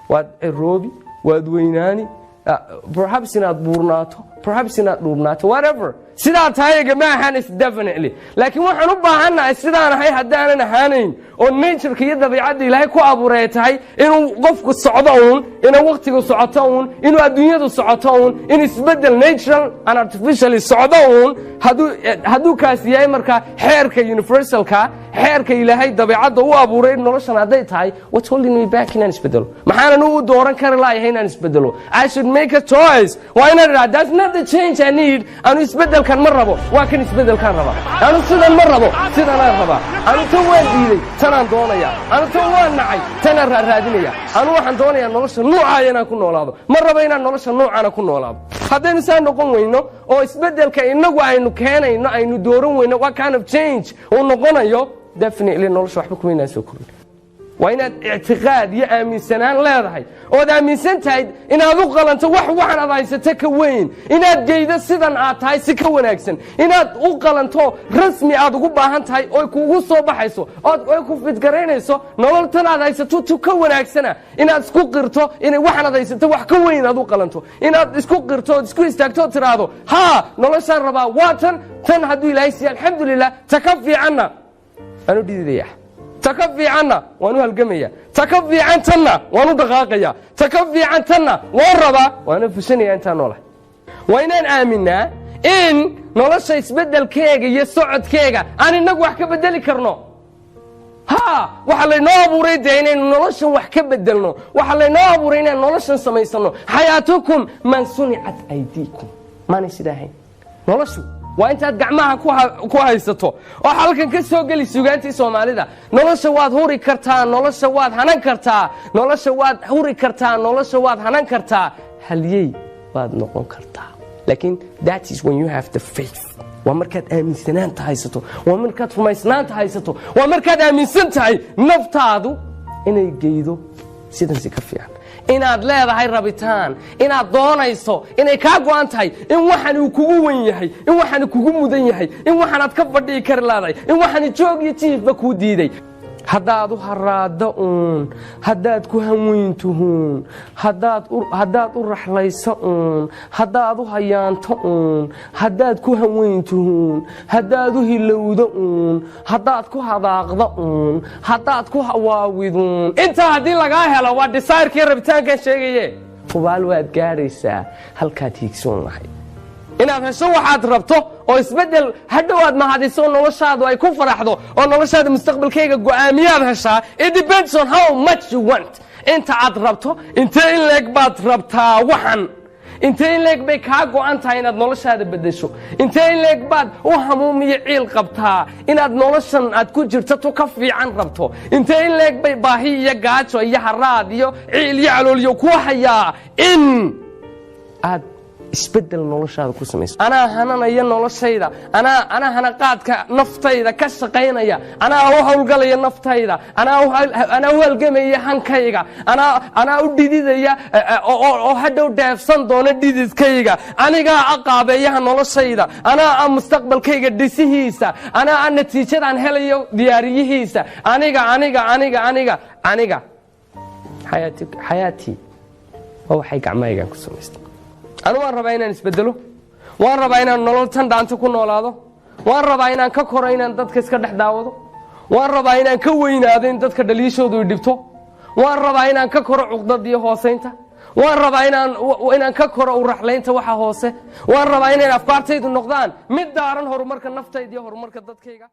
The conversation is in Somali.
waad ciroobi waad weynaani perhaps inaad buurnaato perhaps inaad dhuubnaato whatever sidaa tahay ma ahaanays definitely laakiin waxaan u baahanahay sidaan ahay haddaanan ahaanayn oo nature-ka iyo dabiicadda ilaahay ku abuuray tahay inuu qofku socdo uun inuu waqtigu socoto uun inuu adduunyadu socoto uun in isbedel natural and artificially socdo uun hadduu kaas yahay markaa xeerka universalka xeerka ilaahay dabiicadda u abuuray noloshan hadday tahay what's holding me back inaan isbedelo maxaanan u dooran kari laayahay inaan isbedelo I should make a choice waa inaan idhaha that's not the change I need anu isbedelkan ma rabo waa kan isbedelkaan rabaa anu sidan ma rabo sidanaan rabaa anu tan waan diiday tanaan doonaya anu tan waan nacay tanaan raadinaya anu waxaan doonayaa nolosha nuucaaya inaan ku noolaado ma rabo inaan nolosha nuucana ku noolaado haddaynu saa noqon weyno oo isbedelka inagu aynu keenayno aynu dooran weyno what kind of change uu noqonayo definitely nolosha waxba kuma inaan soo korin waa inaad ictiqaad iyo aaminsanaan leedahay ood aaminsan tahay inaad u qalanto waxan aad haysato ka weyn inaad geydo sidan aad tahay si ka wanaagsan inaad u qalanto rasmi aad ugu baahan tahay oo kuugu soo baxayso oy ku fidgaraynayso nololtan aad haysato tu ka wanaagsana inaad isku qirto inay waxan aad haysato wax ka weyn aad u qalanto inaad isku qirto ood isku istaagto ood tiraahdo haa noloshaan rabaa waa tan hadduu ilaahay siiya alxamdulilah ta ka fiicanna waan u dhididaya ta ka fiicanna waan u halgamaya ta ka fiicantanna waan u dhaqaaqaya ta ka fiicantanna waan rabaa waana fushanaya intaan noolahay waa inaan aaminaa in nolosha isbedelkeega iyo socodkeega aan inagu wax ka bedeli karno waxa laynoo abuuray dee inaynu noloshan wax ka bedelno waxa laynoo abuuray inaan noloshan samaysano xayaatukum man sunicat aydiikum maanay sidaa ahayn noloshu waa intaad gacmaha ku haysato oo halkan ka soo geli sugaantii Soomaalida nolosha waad huri kartaa nolosha waad hanan kartaa nolosha waad huri kartaa nolosha waad hanan kartaa haliyey waad noqon kartaa laakiin that is when you have the faith waa markaad aaminsanaanta haysato waa markaad rumaysnaanta haysato waa markaad aaminsan tahay naftaadu inay geydo sidan si ka fiican inaad leedahay rabitaan inaad doonayso inay kaa go'an tahay in waxan uu kugu weyn yahay in waxan kugu mudan yahay in waxanaad ka fadhii kar leedahay in waxan joog iyo jiifba ku diiday haddaad u haraado haddaad ku hanweyntuhun haddaad u raxlayso haddaad u hayaanto haddaad ku hanweyntuhun haddaad u hilowdo haddaad ku hadaaqdo haddaad ku hawaawidun intaa haddii lagaa helo waa desire-kii rabitaankan sheegaye hubaal waad gaadhaysaa halkaad hiigsoon lahay inaad hesho waxaad rabto oo isbedel hadhow aad mahadiso noloshaadu ay ku faraxdo oo noloshaada mustaqbalkayga go'aamiyaad heshaa it depends on how much you want inta aad rabto intee in leeg baad rabtaa waxan intee in leeg bay kaa go'an tahay inaad noloshaada bedesho intee in leeg baad u hamuumiyo ciil qabtaa inaad noloshan aad ku jirto tu ka fiican rabto intee in leeg bay baahi iyo gaajo iyo haraad iyo ciil iyo calooliyo ku hayaa in aad isbedel noloshaada ku samayso anaa hananaya noloshayda anaa hanaqaadka naftayda ka shaqaynaya anaa u hawlgalaya naftayda anaa u halgamaya hankayga anaa u dhididaya oo hadhow dheefsan doona dhididkayga anigaa aqaabeeyaha noloshayda anaa mustaqbalkayga dhisihiisa anaa natiijadaan helayo diyaariyihiisa aniga xayaatii waa waxay gacmahaygaan ku samaystay anu waan rabaa inaan isbedelo waan rabaa inaan nolol tan dhaanto ku noolaado waan rabaa inaan ka koro inaan dadka iska dhex daawado waan rabaa inaan ka weynaado in dadka dhaliishoodu i dhibto waan rabaa inaan ka koro cuqdad iyo hoosaynta waan rabaa inaan ka koro u raxlaynta waxa hoose waan rabaa inay afkaartaydu noqdaan mid daaran horumarka naftayda iyo horumarka dadkayga